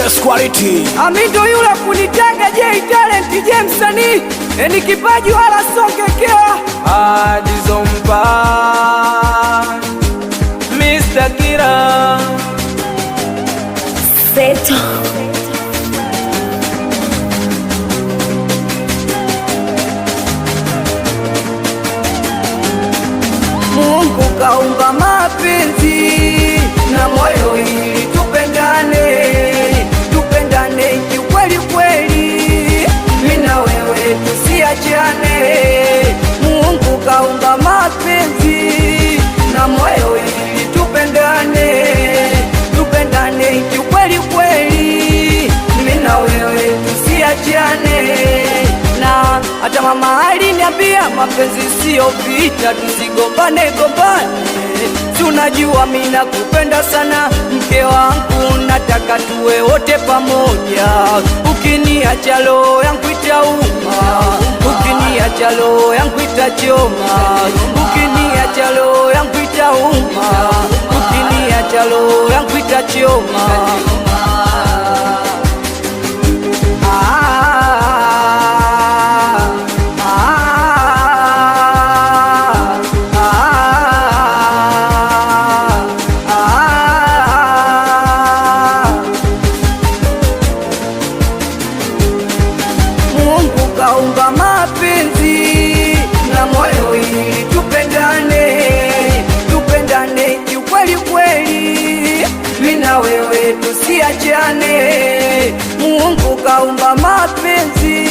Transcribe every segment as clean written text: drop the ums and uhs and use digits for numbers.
best quality. Amindo yule kunitaga J talent J msanii, ni kipaji wala songekea. Adizompa Mr. Kira Seto. Mungu kaumba mapenzi na moyo ili tupendane, tupendane kikweli kweli, mimi na wewe tusiachane. Mungu kaumba mapenzi na moyo ili tupendane, tupendane kikweli kweli, mimi na wewe tusiachane. Na hata mama aliniambia mapenzi sio vita, tusigombane gombane. Tunajua mimi nakupenda sana mke wangu, nataka tuwe wote pamoja. Ukiniacha roho yangu itauma, ukiniacha roho yangu itachoma, ukiniacha roho yangu itauma, ukiniacha roho yangu itachoma. Kaumba mapenzi na moyo ili tupendane, tupendane kiukweli kweli, mimi na wewe tusiachane. Mungu kaumba mapenzi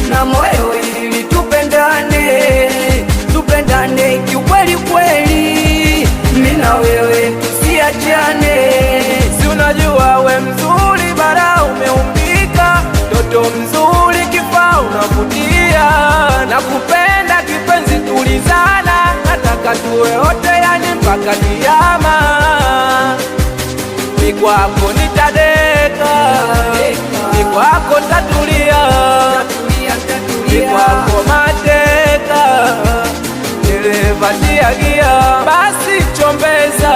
na moyo ili tupendane, tupendane kiukweli kweli, mimi na wewe tusiachane. Si unajua we mzuri bara umeumbika, toto mzuri kifaa unavutia, nakupenda kipenzi tulizana, nataka tuwe wote yani mpaka kiyama. Ni kwako nitadeka, ni kwako tatulia, ni kwako mateka, dereva tia gia, basi chombeza